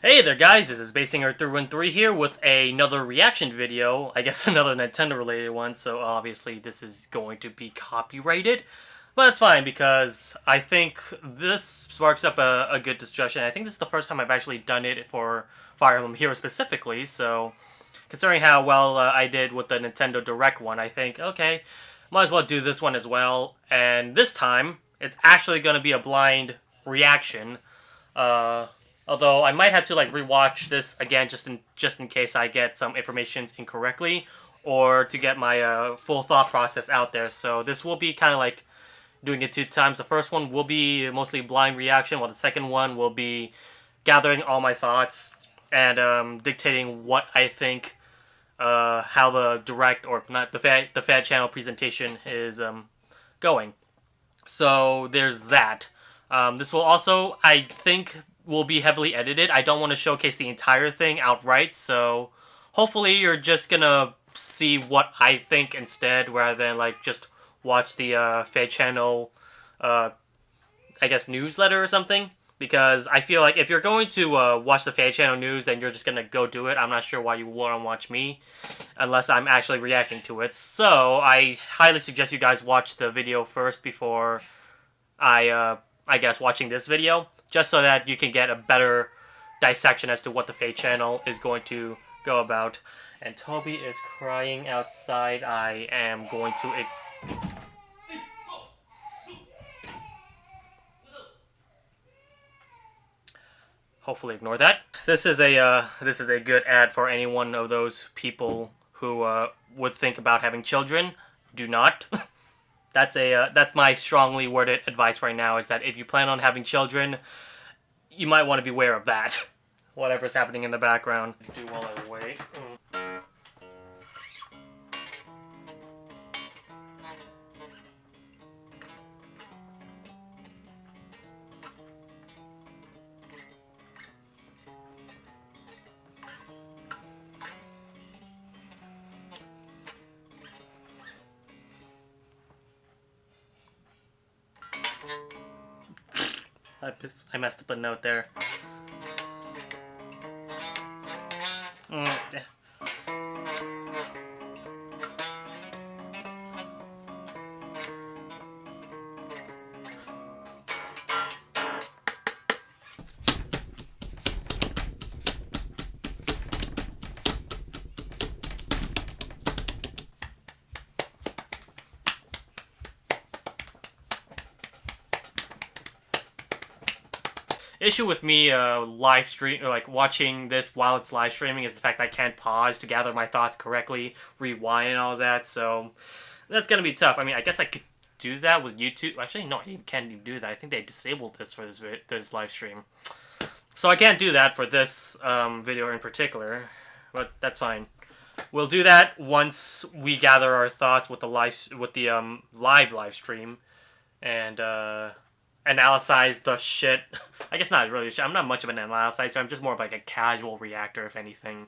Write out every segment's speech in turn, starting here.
Hey there guys, this is Basinger313 here with another reaction video, I guess another Nintendo related one, so obviously this is going to be copyrighted, but it's fine because I think this sparks up a good discussion. I think this is the first time I've actually done it for Fire Emblem Heroes specifically, so considering how well I did with the Nintendo Direct one, I think, okay, might as well do this one as well, and this time it's actually going to be a blind reaction. Uh, Although I might have to like rewatch this again just in case I get some information incorrectly, or to get my full thought process out there. So this will be kind of like doing it two times. The first one will be mostly blind reaction, while the second one will be gathering all my thoughts and dictating what I think, how the direct or not the Fad channel presentation is going. So there's that. This will also, I think, will be heavily edited. I don't want to showcase the entire thing outright, so hopefully you're just gonna see what I think instead, rather than like just watch the Fed channel, I guess, newsletter or something. Because I feel like if you're going to watch the Fed channel news, then you're just gonna go do it. I'm not sure why you want to watch me, unless I'm actually reacting to it. So I highly suggest you guys watch the video first before I guess, watching this video, just so that you can get a better dissection as to what the Fate channel is going to go about. And Toby is crying outside. I am going to... hopefully ignore that. This is a good ad for any one of those people who would think about having children. Do not. That's my strongly worded advice right now, is that if you plan on having children, you might want to be aware of that. Whatever's happening in the background. Do while I wait. I messed up a note there. Issue with me live stream, or like watching this while it's live streaming, is the fact that I can't pause to gather my thoughts correctly, rewind and all that, so that's gonna be tough. I mean, I guess I could do that with YouTube. Actually, no, I can't even do that. I think they disabled this for this live stream. So I can't do that for this video in particular, but that's fine. We'll do that once we gather our thoughts with the live live stream, and analyze the shit. I guess not really shit. I'm not much of an analyzer. I'm just more of like a casual reactor, if anything.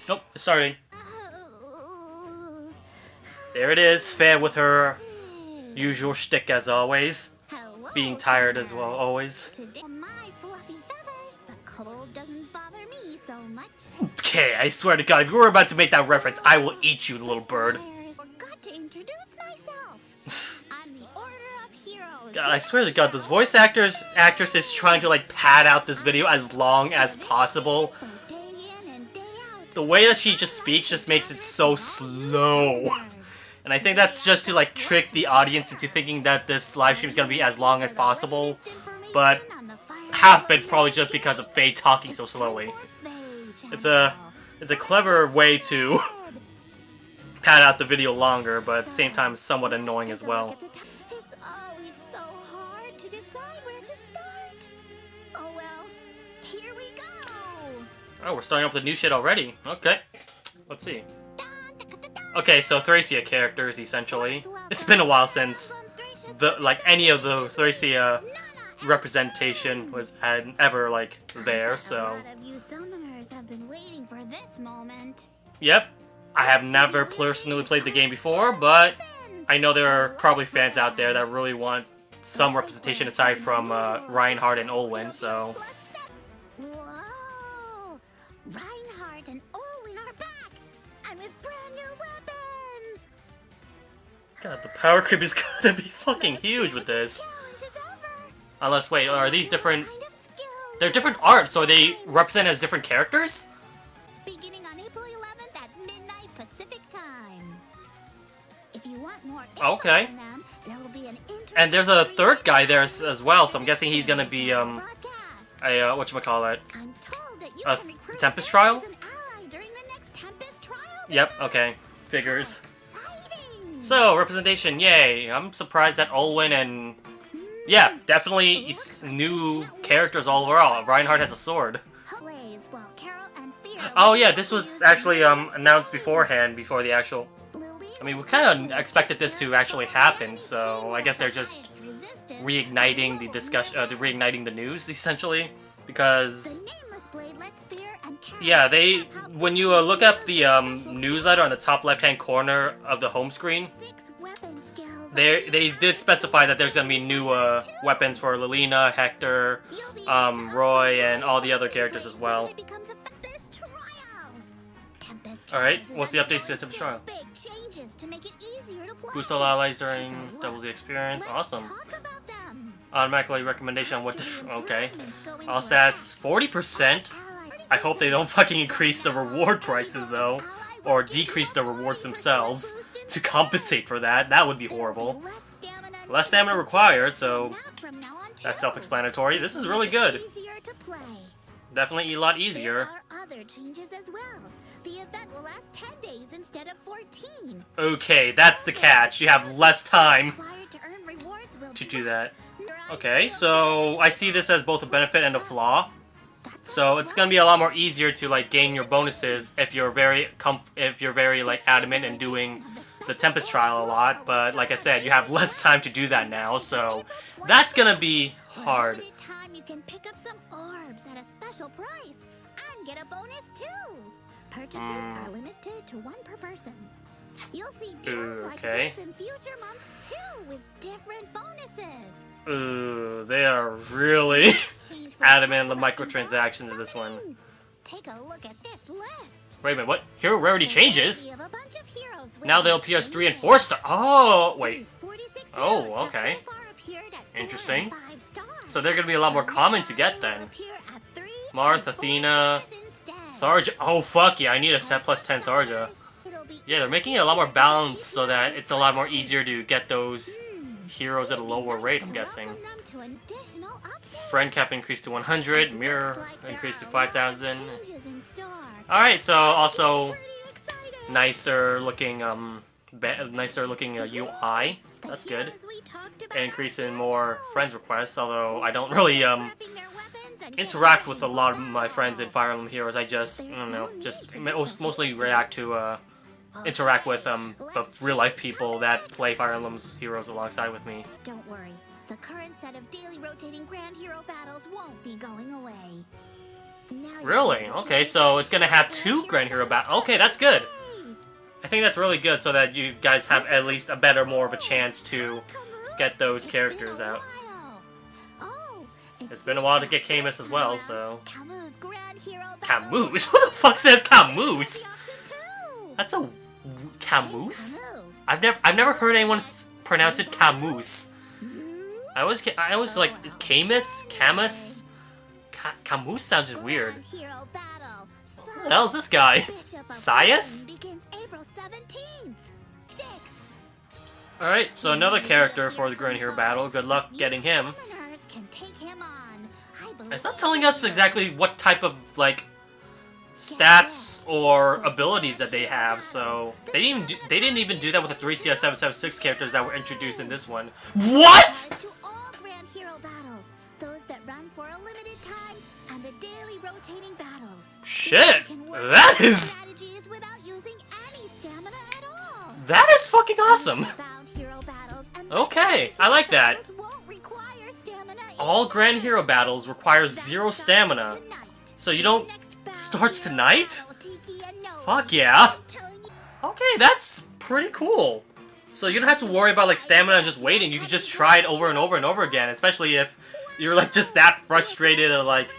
Nope, it's starting. There it is, Fair with her usual shtick as always. Hello, Being tired as well, always. Today, my fluffy feathers, the cold doesn't bother me so much. Okay, I swear to God, if you were about to make that reference, I will eat you, little bird. I forgot to introduce myself. I'm the Order of Heroes. God, I swear to God, those voice actresses trying to like pad out this video as long as possible. Day in and day out. The way that she just speaks just makes it so slow. And I think that's just to like trick the audience into thinking that this live stream is going to be as long as possible. But half of it's probably just because of Faye talking so slowly. It's a clever way to pad out the video longer, but at the same time somewhat annoying as well. It's always so hard to decide where to start. Oh well, here we go. Oh, we're starting up with the new shit already. Okay, let's see. Okay, so Thracia characters, essentially. It's been a while since any of those Thracia representation was ever like there. So. A lot of you summoners have been waiting for this moment. Yep. I have never personally played the game before, but I know there are probably fans out there that really want some representation aside from Reinhardt and Olwen, so... Whoa! Reinhardt and Olwen are back! And with brand new weapons! God, the power creep is gonna be fucking huge with this. Unless, wait, are these different... They're different art, so they represent as different characters? Beginning on April 11th at midnight Pacific time. If you want more Okay. on them, there will be an And there's a third guy there as well, so I'm guessing he's gonna be, a, whatchamacallit? I'm told that you A can recruit Tempest them trial? as an ally during the next Tempest trial. Yep, okay. Figures. Exciting! So, representation, yay. I'm surprised that Olwen and... Yeah, definitely new characters all overall. Reinhardt has a sword. Blaze, while Carol and Theo Oh yeah, this was actually announced beforehand, before the actual... I mean, we kind of expected this to actually happen, so I guess they're just reigniting the discussion, reigniting the news, essentially, because... Yeah, when you look up the newsletter on the top left-hand corner of the home screen, they did specify that there's gonna be new weapons for Lilina, Hector, Roy, and all the other characters as well. Alright, what's the updates to the Tempest Trial? Boost all allies during doubles the experience. Awesome. Automatically recommendation on what to... Okay. All stats 40%. I hope they don't fucking increase the reward prices though. Or decrease the rewards themselves to compensate for that. That would be horrible. Less stamina required, so that's self-explanatory. This is really good. Definitely a lot easier. Other changes as well. The event will last 10 days instead of 14. Okay, that's the catch. You have less time to do that. Okay, so I see this as both a benefit and a flaw. So it's gonna be a lot more easier to like gain your bonuses if you're very like adamant in doing the Tempest trial a lot. But like I said, you have less time to do that now, so that's gonna be hard. You can pick up some orbs at a special price and get a bonus too. Purchases are limited to one per person. You'll see deals like this in future months too, with different bonuses. Ooh, they are really adamant on the microtransactions of this one. Take a look at this list. Wait a minute, what? Hero rarity changes? Now they'll appear as 3 and 4 star. Oh, wait. Oh, okay. Interesting. So they're gonna be a lot more common to get then. Marth, Athena, Tharja. Oh, fuck yeah, I need a 10 plus 10 Tharja. Yeah, they're making it a lot more balanced so that it's a lot more easier to get those heroes at a lower rate, I'm guessing. Friend cap increased to 100, mirror increased to 5,000. Alright, so also nicer looking UI. That's good. Increase in more friends requests, although I don't really interact with a lot of my friends in Fire Emblem Heroes. I just, I don't know, just mostly react to interact with the real life people that play Fire Emblem's Heroes alongside with me. Don't worry, the current set of daily rotating Grand Hero battles won't be going away. Really? Okay, so it's gonna have 2 Grand Hero battles. Okay, that's good. I think that's really good so that you guys have at least a better, more of a chance to get those characters out. It's been a while to get Camus as well, so... Camus? Who the fuck says Camus? That's a... Camus? I've never heard anyone pronounce it Camus. I always like, is Camus? Camus? Camus sounds just weird. Who the hell is this guy? Sias? Alright, so another character for the Grand Hero battle. Good luck getting him. It's not telling us exactly what type of, like, stats or abilities that they have, so... They didn't even do that with the 3 CS776 characters that were introduced in this one. What?! Shit! That is... That is fucking awesome! Okay, I like that. all Grand Hero battles require 0 stamina. So you don't... starts tonight? Fuck yeah. Okay, that's pretty cool. So you don't have to worry about like stamina and just waiting. You can just try it over and over and over again. Especially if you're like just that frustrated of like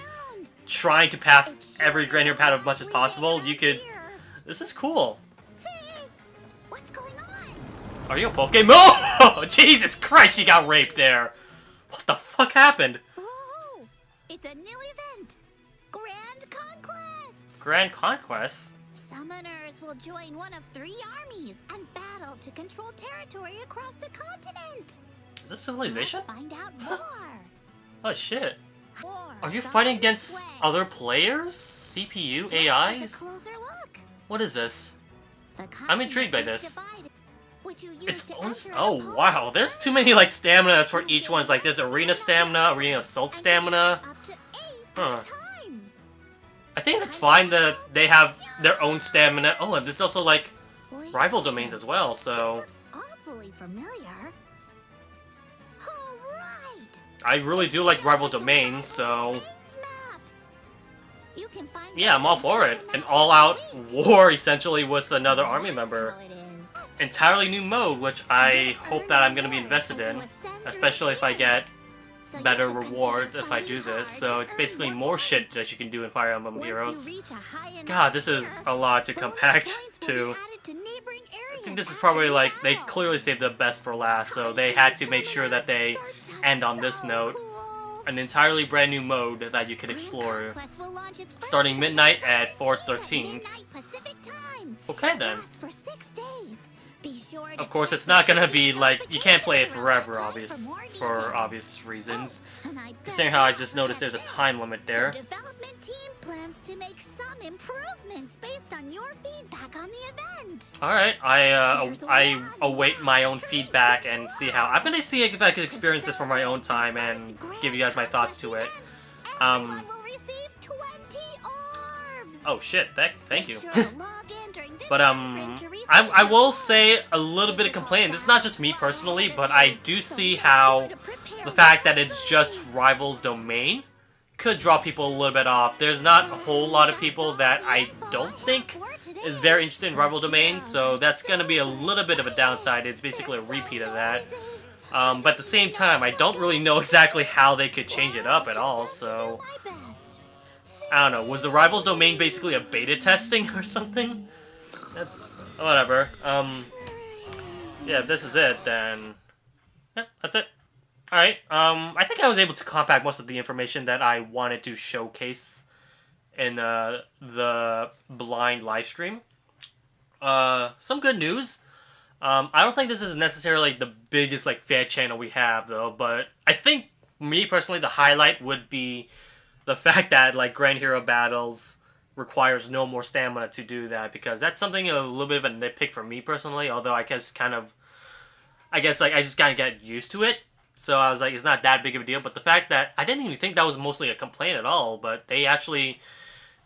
trying to pass every Grand Hero battle as much as possible. You could... This is cool. What's going on? Are you a Pokemon? Oh, Jesus Christ, she got raped there. What the fuck happened? Oh, it's a new event. Grand Conquest. Grand Conquest? Summoners will join one of 3 armies and battle to control territory across the continent. Is this Civilization? Let's find out more. Oh shit. War Are you is on fighting its against way. other players? CPU, Let's take a AIs? closer look. What is this? The I'm intrigued by continent is this. divided, which you use It's to bonus. enter Oh opponents' wow, there's too many like staminas for each one. It's like there's arena stamina, arena assault stamina. Up to 8 Huh. at a time. I think that's fine that they have their own stamina. Oh, and there's also like rival domains as well, so This looks awfully familiar. All right. I really do like rival domains, so Maps. You can find yeah, I'm all for it. An all-out war essentially with another army member. Entirely new mode, which I hope that I'm gonna be invested in, especially if I get better rewards if I do this. So it's basically more shit that you can do in Fire Emblem Heroes. God, this is a lot to compact to. I think this is probably like, they clearly saved the best for last, so they had to make sure that they end on this note. An entirely brand new mode that you could explore, starting midnight at 4:13. Okay then. Of course, it's not gonna be like, you can't play it forever, for obvious reasons. Considering how I just noticed there's a time limit there. The development team plans to make some improvements based on your feedback on the event. Alright, I await my own feedback and see how... I'm gonna see if I can experience this for my own time and give you guys my thoughts to it. Everyone will receive 20 orbs. Oh shit, thank you. Make sure to log in during this But time frame to receive I will orbs. say a little bit of complaining. This is not just me personally, but I do see how the fact that it's just Rival's domain could draw people a little bit off. There's not a whole lot of people that I don't think is very interested in Rival domains, so that's gonna be a little bit of a downside. It's basically a repeat of that. But at the same time, I don't really know exactly how they could change it up at all, so... I don't know, was the Rivals domain basically a beta testing or something? That's... whatever. Yeah, if this is it, then... yeah, that's it. Alright, I think I was able to compact most of the information that I wanted to showcase in the blind livestream. Some good news. I don't think this is necessarily the biggest like fan channel we have though, but I think me personally the highlight would be the fact that like Grand Hero battles requires no more stamina to do that, because that's something a little bit of a nitpick for me personally, although I guess I just kind of get used to it. So I was like, it's not that big of a deal, but the fact that I didn't even think that was mostly a complaint at all, but they actually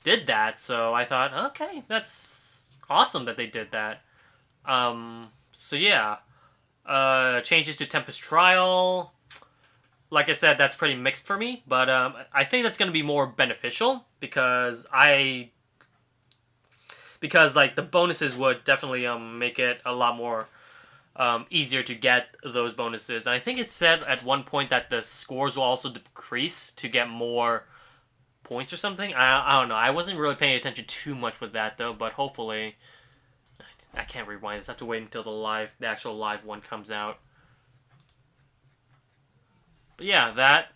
did that, so I thought, okay, that's awesome that they did that. So yeah, changes to Tempest Trial, like I said, that's pretty mixed for me, but I think that's going to be more beneficial, because like the bonuses would definitely make it a lot more easier to get those bonuses. And I think it said at one point that the scores will also decrease to get more points or something. I don't know. I wasn't really paying attention too much with that though, but hopefully... I can't rewind this. I have to wait until the actual live one comes out. But yeah, that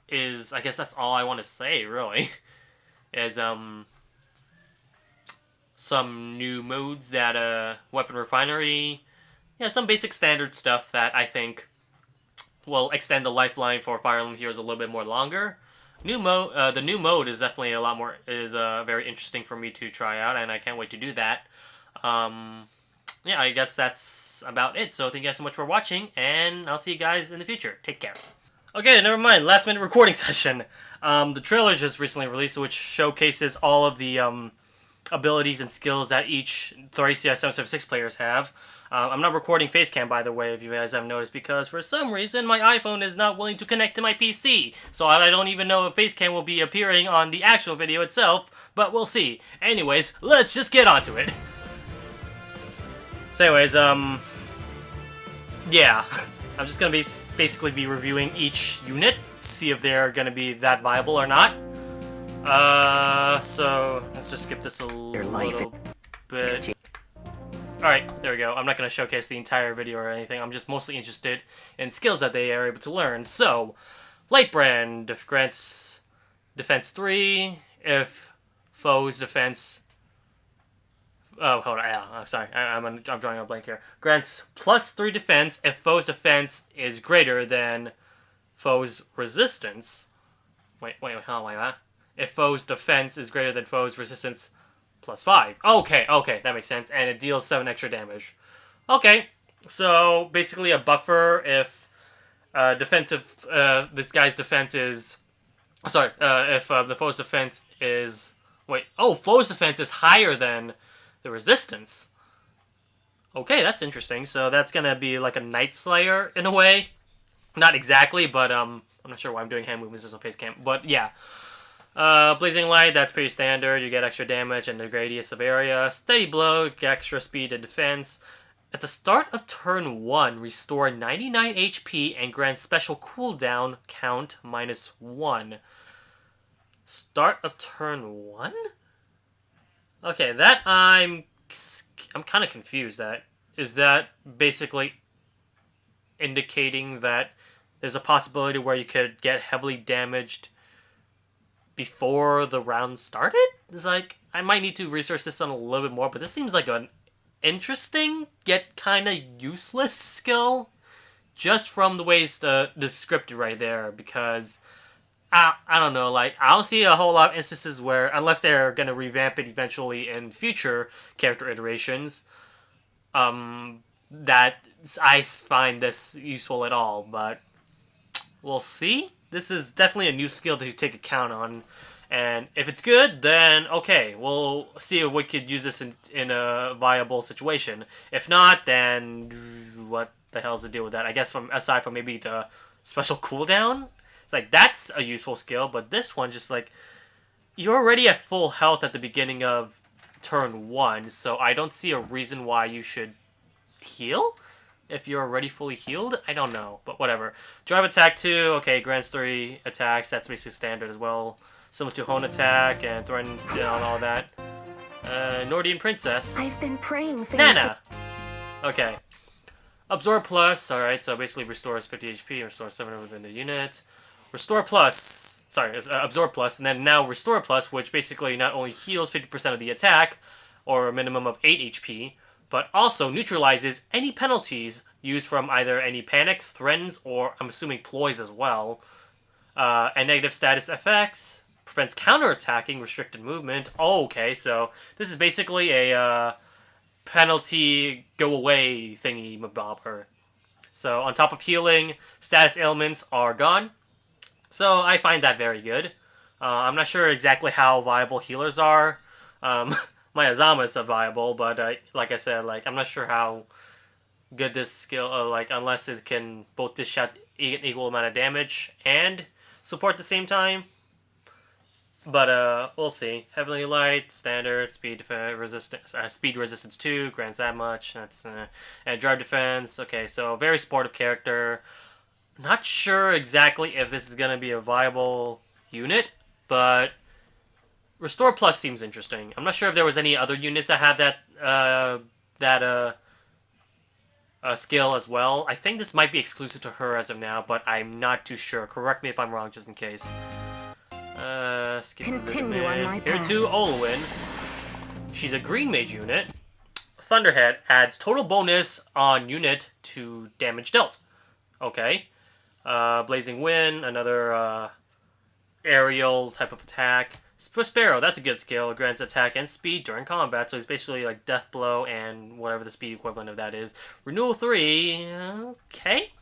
is... I guess that's all I want to say, really. Is, some new modes that, Weapon Refinery... Yeah, some basic standard stuff that I think will extend the lifeline for Fire Emblem Heroes a little bit more longer. The new mode is definitely a lot more, very interesting for me to try out, and I can't wait to do that. Yeah, I guess that's about it. So thank you guys so much for watching, and I'll see you guys in the future. Take care. Okay, never mind. Last minute recording session. The trailer just recently released, which showcases all of the abilities and skills that each Thracia 776 players have. I'm not recording Facecam, by the way, if you guys haven't noticed, because for some reason my iPhone is not willing to connect to my PC. So I don't even know if Facecam will be appearing on the actual video itself, but we'll see. Anyways, let's just get onto it. So anyways, yeah. I'm just gonna basically be reviewing each unit, see if they're gonna be that viable or not. So let's just skip this a little bit. Alright, there we go. I'm not going to showcase the entire video or anything. I'm just mostly interested in skills that they are able to learn. So, Lightbrand grants defense 3 if foe's defense... Oh, hold on. I'm sorry. I'm drawing a blank here. Grants plus 3 defense if foe's defense is greater than foe's resistance. Wait, what? If foe's defense is greater than foe's resistance plus 5. Okay, that makes sense. And it deals 7 extra damage. Okay, so basically a buffer if this guy's defense is... Sorry, if the foe's defense is... foe's defense is higher than the resistance. Okay, that's interesting. So that's gonna be like a Night Slayer in a way. Not exactly, but I'm not sure why I'm doing hand movements as a face cam. But yeah. Blazing Light, that's pretty standard. You get extra damage and the radius of area. Steady Blow, get extra speed and defense. At the start of turn 1, restore 99 HP and grant special cooldown count -1. Start of turn 1? Okay, that I'm kind of confused at. Is that basically indicating that there's a possibility where you could get heavily damaged before the round started? It's like, I might need to research this on a little bit more, but this seems like an interesting, yet kind of useless skill, just from the ways the script right there, because, I don't know, like, I don't see a whole lot of instances where, unless they're going to revamp it eventually in future character iterations, that I find this useful at all, but we'll see. This is definitely a new skill to take account on, and if it's good, then okay, we'll see if we could use this in a viable situation. If not, then what the hell's the deal with that? I guess aside from maybe the special cooldown, it's like that's a useful skill, but this one's just like, you're already at full health at the beginning of turn 1, so I don't see a reason why you should heal if you're already fully healed. I don't know, but whatever. Drive attack 2, okay, grants 3 attacks, that's basically standard as well. Similar to Hone attack and threaten and all that. Nordian Princess. I've been praying for Nana! Okay. Absorb Plus, alright, so basically restores 50 HP, restores 7 within the unit. Restore Plus, sorry, Absorb Plus, and then now Restore Plus, which basically not only heals 50% of the attack, or a minimum of 8 HP, but also neutralizes any penalties used from either any panics, threatens, or I'm assuming ploys as well. And negative status effects, prevents counterattacking, restricted movement. Oh, okay, so this is basically a penalty go away thingy mabobber. So on top of healing, status ailments are gone. So I find that very good. I'm not sure exactly how viable healers are. My Azama is viable, but like I said, like I'm not sure how good this skill, like unless it can both dish out an equal amount of damage and support at the same time. But we'll see. Heavenly Light, standard, speed resistance, speed resistance 2 grants that much. That's and drive defense. Okay, so very supportive character. Not sure exactly if this is gonna be a viable unit, but Restore Plus seems interesting. I'm not sure if there was any other units that had that skill as well. I think this might be exclusive to her as of now, but I'm not too sure. Correct me if I'm wrong, just in case. Continue on my Here path. to Olwyn. She's a green mage unit. Thunderhead adds total bonus on unit to damage dealt. Okay. Blazing Wind, another aerial type of attack. For Sparrow, that's a good skill. It grants attack and speed during combat, so it's basically like Death Blow and whatever the speed equivalent of that is. Renewal 3, okay.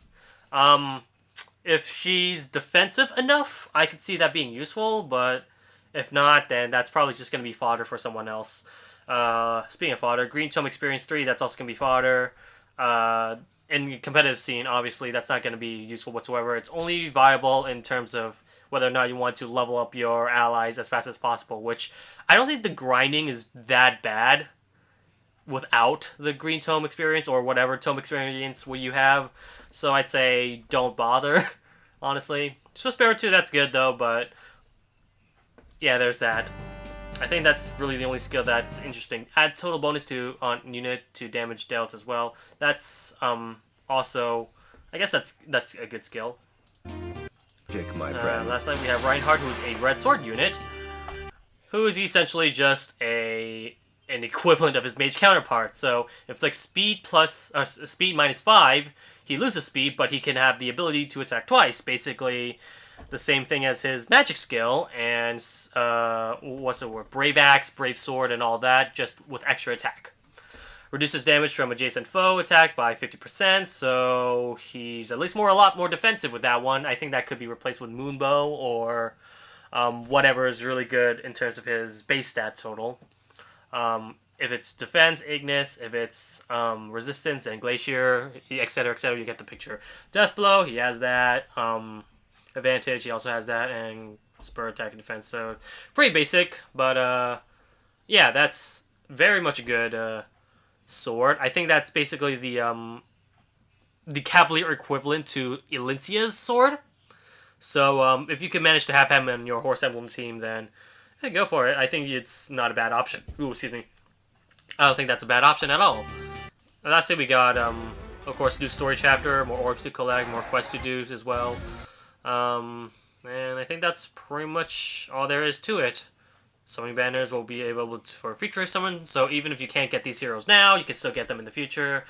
If she's defensive enough, I could see that being useful, but if not, then that's probably just going to be fodder for someone else. Speaking of fodder, Green Tome Experience 3, that's also going to be fodder. In the competitive scene, obviously, that's not going to be useful whatsoever. It's only viable in terms of whether or not you want to level up your allies as fast as possible, which I don't think the grinding is that bad without the Green Tome Experience or whatever Tome Experience you have. So I'd say don't bother, honestly. Swift Sparrow 2, that's good, though, but yeah, there's that. I think that's really the only skill that's interesting. Add total bonus to on unit to damage dealt as well. That's also, I guess that's a good skill. Jake, my friend. Last night we have Reinhardt, who's a red sword unit, who is essentially just an equivalent of his mage counterpart. So inflicts speed plus speed -5. He loses speed, but he can have the ability to attack twice. Basically, the same thing as his magic skill and what's the word? Brave Axe, Brave Sword, and all that, just with extra attack. Reduces damage from adjacent foe attack by 50%, so he's at least a lot more defensive with that one. I think that could be replaced with Moonbow or whatever is really good in terms of his base stat total. If it's defense, Ignis. If it's resistance and Glacier, etc., etc., you get the picture. Death Blow, he has that. Advantage, he also has that, and Spur attack and defense. So it's pretty basic, but yeah, that's very much a good sword. I think that's basically the Cavalier equivalent to Elincia's sword. So if you can manage to have him in your Horse Emblem team, then hey, go for it. I think it's not a bad option. Ooh, excuse me. I don't think that's a bad option at all. And lastly, we got, of course, new story chapter, more orbs to collect, more quests to do as well. And I think that's pretty much all there is to it. Summoning banners will be able to, for future summon, so even if you can't get these heroes now, you can still get them in the future.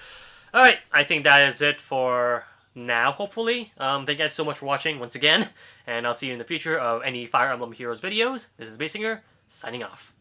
Alright, I think that is it for now, hopefully. Thank you guys so much for watching once again, and I'll see you in the future of any Fire Emblem Heroes videos. This is Basinger, signing off.